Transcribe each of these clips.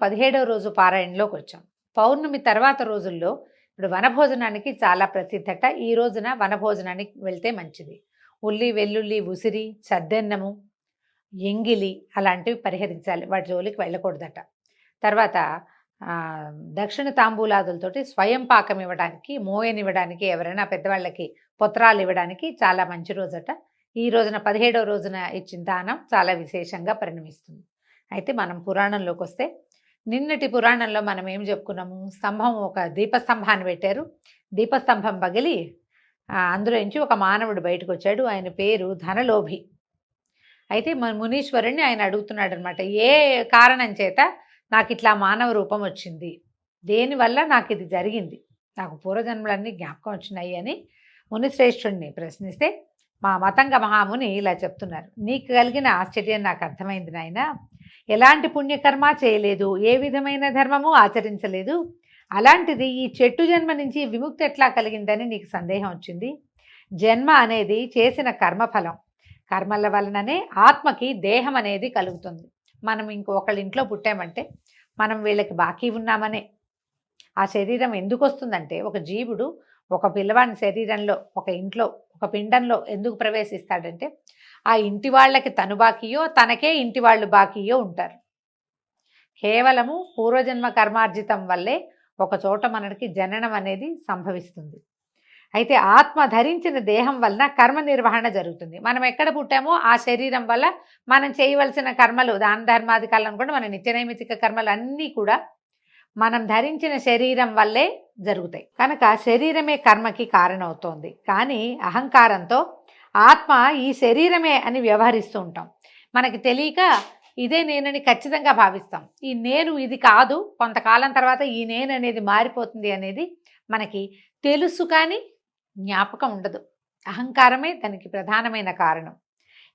17వ రోజు పారాయణలోకి వచ్చాం. పౌర్ణమి తర్వాత రోజుల్లో ఇప్పుడు వనభోజనానికి చాలా ప్రసిద్ధట. ఈ రోజున వనభోజనానికి వెళ్తే మంచిది. ఉల్లి, వెల్లుల్లి, ఉసిరి, చద్దెన్నము, ఎంగిలి అలాంటివి పరిహరించాలి. వాటి జోలికి వెళ్ళకూడదట. తర్వాత దక్షిణ తాంబూలాదులతోటి స్వయం పాకం ఇవ్వడానికి, మోయనివ్వడానికి, ఎవరైనా పెద్దవాళ్ళకి పొత్రాలు ఇవ్వడానికి చాలా మంచి రోజట. ఈ రోజున 17వ రోజున ఇచ్చిన దానం చాలా విశేషంగా పరిణమిస్తుంది. అయితే మనం పురాణంలోకి వస్తే, నిన్నటి పురాణంలో మనం ఏం చెప్పుకున్నాము? స్తంభం, ఒక దీపస్తంభాన్ని పెట్టారు. దీపస్తంభం పగిలి అందులో నుంచి ఒక మానవుడు బయటకు వచ్చాడు. ఆయన పేరు ధనలోభి. అయితే మన మునీశ్వరుణ్ణి ఆయన అడుగుతున్నాడు అనమాట, ఏ కారణం చేత నాకు ఇట్లా మానవ రూపం వచ్చింది, దేనివల్ల నాకు ఇది జరిగింది, నాకు పూర్వజన్మలన్నీ జ్ఞాపకం వచ్చినాయి అని మునిశ్రేష్ఠుడిని ప్రశ్నిస్తే, మా మతంగ మహాముని ఇలా చెప్తున్నారు. నీకు కలిగిన ఆశ్చర్యం నాకు అర్థమైంది నాయన. ఎలాంటి పుణ్యకర్మ చేయలేదు, ఏ విధమైన ధర్మము ఆచరించలేదు, అలాంటిది ఈ చెట్టు జన్మ నుంచి విముక్తి ఎట్లా కలిగిందని నీకు సందేహం వచ్చింది. జన్మ అనేది చేసిన కర్మఫలం. కర్మల వలననే ఆత్మకి దేహం అనేది కలుగుతుంది. మనం ఇంకొకళ్ళ ఇంట్లో పుట్టామంటే మనం వీళ్ళకి బాకీ ఉన్నామనే. ఆ శరీరం ఎందుకు వస్తుందంటే, ఒక జీవుడు ఒక పిల్లవాడి శరీరంలో, ఒక ఇంట్లో, ఒక పిండంలో ఎందుకు ప్రవేశిస్తాడంటే, ఆ ఇంటి వాళ్ళకి తను బాకీయో, తనకే ఇంటి వాళ్ళు బాకీయో ఉంటారు. కేవలము పూర్వజన్మ కర్మార్జితం వల్లే ఒక చోట మనకి జననం అనేది సంభవిస్తుంది. అయితే ఆత్మ ధరించిన దేహం వలన కర్మ నిర్వహణ జరుగుతుంది. మనం ఎక్కడ పుట్టామో ఆ శరీరం వల్ల మనం చేయవలసిన కర్మలు, దాన ధర్మాది కర్మలు కూడా, మన నిత్యనైమితిక కర్మలు అన్నీ కూడా మనం ధరించిన శరీరం వల్లే జరుగుతాయి. కనుక శరీరమే కర్మకి కారణమవుతోంది. కానీ అహంకారంతో ఆత్మ ఈ శరీరమే అని వ్యవహరిస్తూ ఉంటాం. మనకి తెలియక ఇదే నేనని ఖచ్చితంగా భావిస్తాం. ఈ నేను ఇది కాదు, కొంతకాలం తర్వాత ఈ నేను అనేది మారిపోతుంది అనేది మనకి తెలుసు, కానీ జ్ఞాపకం ఉండదు. అహంకారమే దానికి ప్రధానమైన కారణం.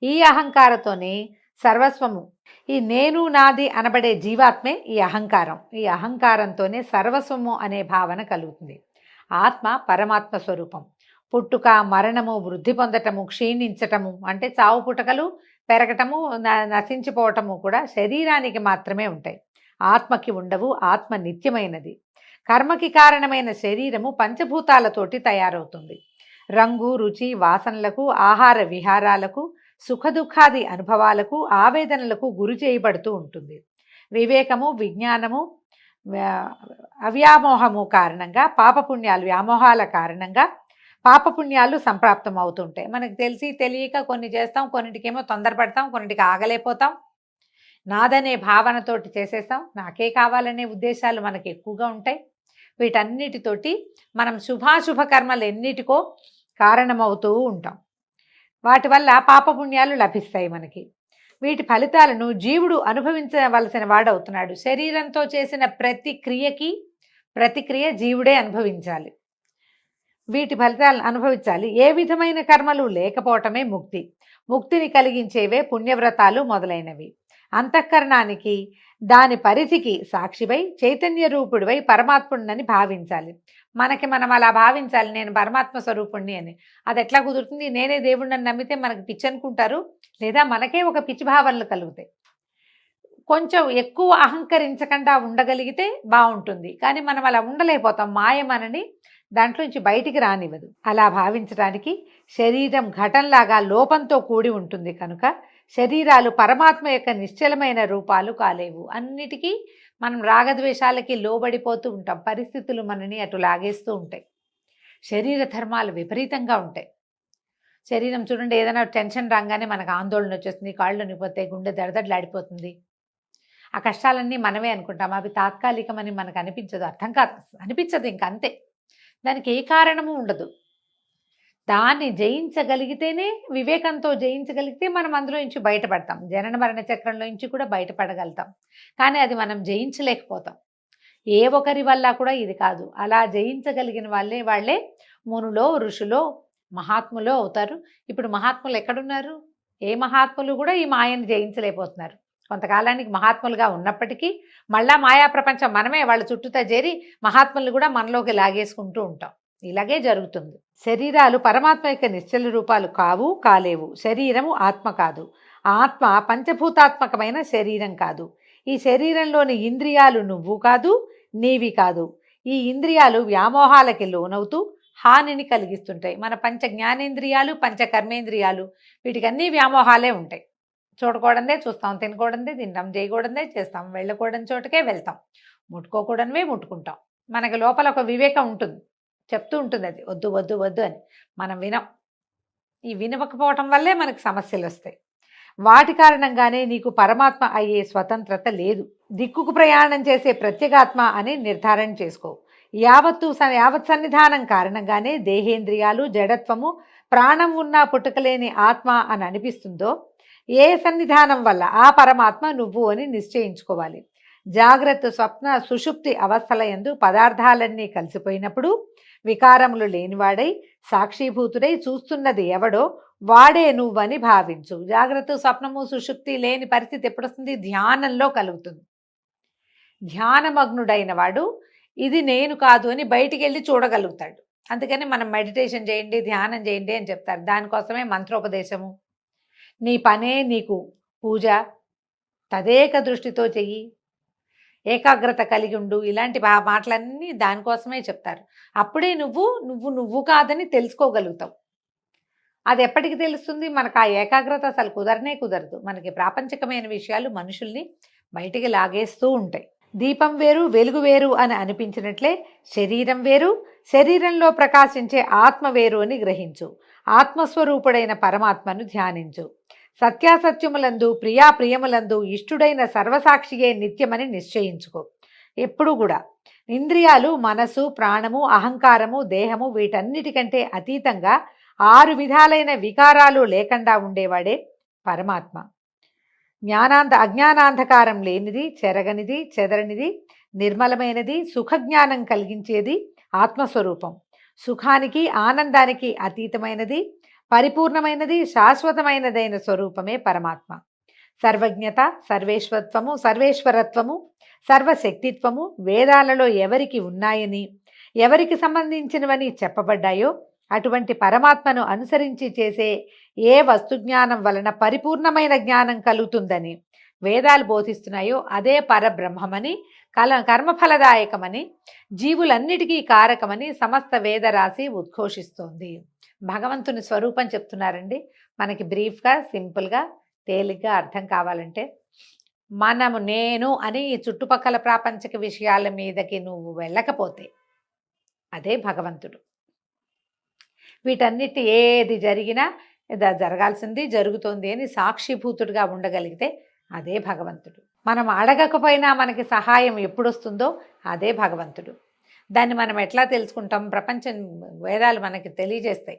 ఈ అహంకారంతోనే సర్వస్వము, ఈ నేను నాది అనబడే జీవాత్మే ఈ అహంకారం. ఈ అహంకారంతోనే సర్వస్వము అనే భావన కలుగుతుంది. ఆత్మ పరమాత్మ స్వరూపం. పుట్టుక, మరణము, వృద్ధి పొందటము, క్షీణించటము అంటే చావు పుట్టుకలు, పెరగటము, నశించిపోవటము కూడా శరీరానికి మాత్రమే ఉంటాయి, ఆత్మకి ఉండవు. ఆత్మ నిత్యమైనది. కర్మకి కారణమైన శరీరము పంచభూతాలతోటి తయారవుతుంది. రంగు, రుచి, వాసనలకు, ఆహార విహారాలకు, సుఖదుఖాది అనుభవాలకు, ఆవేదనలకు గురి చేయబడుతూ ఉంటుంది. వివేకము, విజ్ఞానము, అవ్యామోహము కారణంగా పాపపుణ్యాలు, వ్యామోహాల కారణంగా పాపపుణ్యాలు సంప్రాప్తం అవుతుంటాయి. మనకు తెలిసి తెలియక కొన్ని చేస్తాం, కొన్నిటికేమో తొందరపడతాం, కొన్నిటికి ఆగలేకపోతాం. నాదనే భావనతోటి చేసేస్తాం. నాకే కావాలనే ఉద్దేశాలు మనకి ఎక్కువగా ఉంటాయి. వీటన్నిటితోటి మనం శుభాశుభ కర్మలు ఎన్నిటికో కారణమవుతూ ఉంటాం. వాటి వల్ల పాపపుణ్యాలు లభిస్తాయి మనకి. వీటి ఫలితాలను జీవుడు అనుభవించవలసిన వాడవుతున్నాడు. శరీరంతో చేసిన ప్రతిక్రియ జీవుడే అనుభవించాలి. వీటి ఫలితాలను అనుభవించాలి. ఏ విధమైన కర్మలు లేకపోవటమే ముక్తి. ముక్తిని కలిగించేవే పుణ్యవ్రతాలు మొదలైనవి. అంతఃకరణానికి, దాని పరిధికి సాక్షివై చైతన్య రూపుడివై పరమాత్ముడిని భావించాలి. మనం అలా భావించాలి, నేను పరమాత్మ స్వరూపుణ్ణి అని. అది ఎట్లా కుదురుతుంది? నేనే దేవుడిని నమ్మితే మనకు పిచ్చి అనుకుంటారు, లేదా మనకే ఒక పిచ్చి భావనలు కలుగుతాయి. కొంచెం ఎక్కువ అహంకరించకుండా ఉండగలిగితే బాగుంటుంది. కానీ మనం అలా ఉండలేకపోతాం. మాయ మనని దాంట్లోంచి బయటికి రానివ్వదు. అలా భావించడానికి శరీరం ఘటంలాగా లోపంతో కూడి ఉంటుంది. కనుక శరీరాలు పరమాత్మ యొక్క నిశ్చలమైన రూపాలు కాలేవు. అన్నిటికీ మనం రాగద్వేషాలకి లోబడిపోతూ ఉంటాం. పరిస్థితులు మనని అటు లాగేస్తూ ఉంటాయి. శరీర ధర్మాలు విపరీతంగా ఉంటాయి. శరీరం చూడండి, ఏదైనా టెన్షన్ రాగానే మనకు ఆందోళన వచ్చేస్తుంది, కాళ్ళు నొప్పిపోతాయి, గుండె దడదడలాడిపోతుంది. ఆ కష్టాలన్నీ మనమే అనుకుంటాం. అవి తాత్కాలికమని మనకు అనిపించదు, అర్థం కాదు, అనిపించదు. ఇంక అంతే. దానికి ఏ కారణము ఉండదు. దాన్ని జయించగలిగితేనే, వివేకంతో జయించగలిగితే మనం అందులో నుంచి బయటపడతాం. జనన మరణ చక్రంలో నుంచి కూడా బయటపడగలుగుతాం. కానీ అది మనం జయించలేకపోతాం. ఏ ఒకరి వల్ల కూడా ఇది కాదు. అలా జయించగలిగిన వాళ్ళే మునులో, ఋషులో, మహాత్ములో అవుతారు. ఇప్పుడు మహాత్ములు ఎక్కడున్నారు? ఏ మహాత్ములు కూడా ఈ మాయను జయించలేకపోతున్నారు. కొంతకాలానికి మహాత్ములుగా ఉన్నప్పటికీ మళ్ళా మాయా ప్రపంచం మనమే వాళ్ళ చుట్టూతా చేరి మహాత్ములు కూడా మనలోకి లాగేసుకుంటూ ఉంటాం. ఇలాగే జరుగుతుంది. శరీరాలు పరమాత్మ యొక్క నిశ్చల రూపాలు కాలేవు. శరీరము ఆత్మ కాదు. ఆత్మ పంచభూతాత్మకమైన శరీరం కాదు. ఈ శరీరంలోని ఇంద్రియాలు నువ్వు కాదు, నీవి కాదు. ఈ ఇంద్రియాలు వ్యామోహాలకి లోనవుతూ హానిని కలిగిస్తుంటాయి. మన పంచ జ్ఞానేంద్రియాలు, పంచ కర్మేంద్రియాలు, వీటికి అన్ని వ్యామోహాలే ఉంటాయి. చూడకూడదే చూస్తాం, తినకూడదే తింటాం, చేయకూడదే చేస్తాం, వెళ్ళకూడని చోటుకే వెళ్తాం, ముట్టుకోకూడనివే ముట్టుకుంటాం. మనకి లోపల ఒక వివేకం ఉంటుంది, చెప్తూ ఉంటుంది అది వద్దు వద్దు వద్దు అని. మనం వినం. ఈ వినకపోవటం వల్లే మనకు సమస్యలు వస్తాయి. వాటి కారణంగానే నీకు పరమాత్మ అయ్యే స్వతంత్రత లేదు. దిక్కుకు ప్రయాణం చేసే ప్రత్యేగాత్మ అని నిర్ధారణ చేసుకో. యావత్ సన్నిధానం కారణంగానే దేహేంద్రియాలు, జడత్వము, ప్రాణం ఉన్నా పుట్టుకలేని ఆత్మ అని అనిపిస్తుందో, ఏ సన్నిధానం వల్ల ఆ పరమాత్మ నువ్వు అని నిశ్చయించుకోవాలి. జాగ్రత్త, స్వప్న, సుషుప్తి అవస్థల యందు పదార్థాలన్నీ కలిసిపోయినప్పుడు వికారములు లేనివాడై సాక్షిభూతుడై చూస్తున్నది ఎవడో వాడే నువ్వని భావించు. జాగ్రత్త, స్వప్నము, సుషుప్తి లేని పరిస్థితి ఎప్పుడొస్తుంది? ధ్యానంలో కలుగుతుంది. ధ్యానమగ్నుడైన వాడు ఇది నేను కాదు అని బయటికి వెళ్ళి చూడగలుగుతాడు. అందుకని మనం మెడిటేషన్ చేయండి, ధ్యానం చేయండి అని చెప్తారు. దానికోసమే మంత్రోపదేశము. నీ పనే నీకు పూజ, తదేక దృష్టితో చెయ్యి, ఏకాగ్రత కలిగి ఉండు, ఇలాంటి మాటలన్నీ దానికోసమే చెప్తారు. అప్పుడే నువ్వు కాదని తెలుసుకోగలుగుతావు. అది ఎప్పటికి తెలుస్తుంది? మనకు ఆ ఏకాగ్రత అసలు కుదరదు. మనకి ప్రాపంచికమైన విషయాలు మనుషుల్ని బయటికి లాగేస్తూ ఉంటాయి. దీపం వేరు, వెలుగు వేరు అని అనిపించినట్లే శరీరం వేరు, శరీరంలో ప్రకాశించే ఆత్మ వేరు అని గ్రహించు. ఆత్మస్వరూపుడైన పరమాత్మను ధ్యానించు. సత్యాసత్యములందు, ప్రియాప్రియములందు ఇష్టుడైన సర్వసాక్షియే నిత్యమని నిశ్చయించుకో. ఎప్పుడు కూడా ఇంద్రియాలు, మనసు, ప్రాణము, అహంకారము, దేహము వీటన్నిటికంటే అతీతంగా 6 విధాలైన వికారాలు లేకుండా ఉండేవాడే పరమాత్మ. అజ్ఞానాంధకారం లేనిది, చెరగనిది, చెదరనిది, నిర్మలమైనది, సుఖజ్ఞానం కలిగించేది ఆత్మస్వరూపం. సుఖానికి, ఆనందానికి అతీతమైనది, పరిపూర్ణమైనది, శాశ్వతమైనదైన స్వరూపమే పరమాత్మ. సర్వజ్ఞత, సర్వేశ్వరత్వము, సర్వశక్తిత్వము వేదాలలో ఎవరికి ఉన్నాయని, ఎవరికి సంబంధించినవని చెప్పబడ్డాయో అటువంటి పరమాత్మను అనుసరించి చేసే ఏ వస్తుజ్ఞానం వలన పరిపూర్ణమైన జ్ఞానం కలుగుతుందని వేదాలు బోధిస్తున్నాయో అదే పరబ్రహ్మమని, కర్మఫలదాయకమని, జీవులన్నిటికీ కారకమని సమస్త వేదరాశి ఉద్ఘోషిస్తోంది. భగవంతుని స్వరూపం చెప్తున్నారండి. మనకి బ్రీఫ్గా, సింపుల్గా, తేలిగ్గా అర్థం కావాలంటే నేను అని ఈ చుట్టుపక్కల ప్రాపంచిక విషయాల మీదకి నువ్వు వెళ్ళకపోతే అదే భగవంతుడు. వీటన్నిటి ఏది జరిగినా జరగాల్సింది జరుగుతోంది అని సాక్షిభూతుడిగా ఉండగలిగితే అదే భగవంతుడు. మనం అడగకపోయినా మనకి సహాయం ఎప్పుడొస్తుందో అదే భగవంతుడు. దాన్ని మనం ఎట్లా తెలుసుకుంటాం? ప్రపంచం వేదాలు మనకి తెలియజేస్తాయి.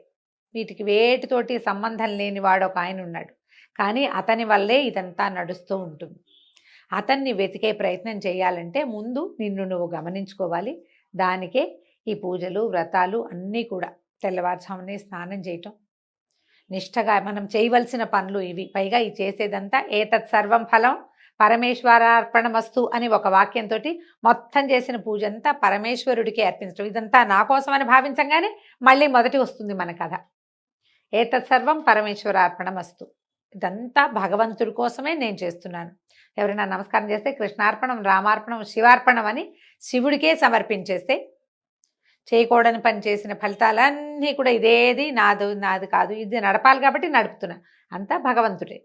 వీటికి వేటితోటి సంబంధం లేని వాడు ఒక ఆయన ఉన్నాడు, కానీ అతని వల్లే ఇదంతా నడుస్తూ ఉంటుంది. అతన్ని వెతికే ప్రయత్నం చేయాలంటే ముందు నిన్ను నువ్వు గమనించుకోవాలి. దానికే ఈ పూజలు, వ్రతాలు అన్నీ కూడా. తెల్లవారుజామునే స్నానం చేయటం, నిష్ఠగా మనం చేయవలసిన పనులు ఇవి. పైగా ఈ చేసేదంతా ఏతత్ సర్వం ఫలం పరమేశ్వరార్పణమస్తు అని ఒక వాక్యంతో మొత్తం చేసిన పూజ అంతా పరమేశ్వరుడికి అర్పించడం. ఇదంతా నా కోసమని భావించగానే మళ్ళీ మొదటి వస్తుంది మన కథ. ఏతత్ సర్వం పరమేశ్వరార్పణమస్తు. ఇదంతా భగవంతుడి కోసమే నేను చేస్తున్నాను. ఎవరైనా నమస్కారం చేస్తే కృష్ణార్పణం, రామార్పణం, శివార్పణం అని శివుడికే సమర్పించేస్తే చేయకూడని పని చేసిన ఫలితాలన్నీ కూడా ఇదేది నాది కాదు, ఇది నడపాలి కాబట్టి నడుపుతున్నా, అంతా భగవంతుడే.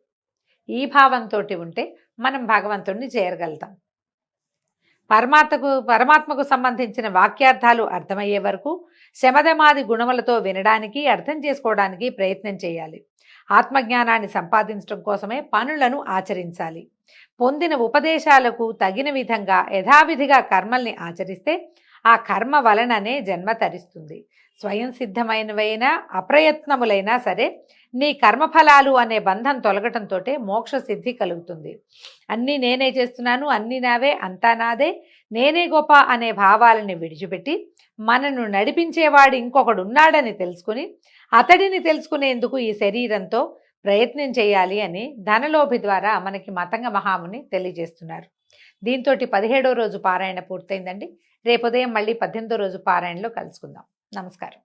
ఈ భావంతో ఉంటే మనం భగవంతుడిని చేరగలుగుతాం. పరమాత్మకు సంబంధించిన వాక్యార్థాలు అర్థమయ్యే వరకు శమధమాది గుణములతో వినడానికి, అర్థం చేసుకోవడానికి ప్రయత్నం చేయాలి. ఆత్మజ్ఞానాన్ని సంపాదించడం కోసమే పనులను ఆచరించాలి. పొందిన ఉపదేశాలకు తగిన విధంగా యథావిధిగా కర్మల్ని ఆచరిస్తే ఆ కర్మ వలననే జన్మ తరిస్తుంది. స్వయం సిద్ధమైనవైనా అప్రయత్నములైనా సరే నీ కర్మఫలాలు అనే బంధం తొలగటంతో మోక్ష సిద్ధి కలుగుతుంది. అన్నీ నేనే చేస్తున్నాను, అన్నీ నావే, అంతా నాదే, నేనే గొప్ప అనే భావాలని విడిచిపెట్టి మనను నడిపించేవాడు ఇంకొకడు ఉన్నాడని తెలుసుకుని అతడిని తెలుసుకునేందుకు ఈ శరీరంతో ప్రయత్నం చేయాలి అని ధనలోభి ద్వారా మనకి మతంగ మహాముని తెలియజేస్తున్నారు. దీంతో 17వ రోజు పారాయణ పూర్తయిందండి. రేపు ఉదయం మళ్ళీ 18వ రోజు పారాయణలో కలుసుకుందాం. నమస్కారం.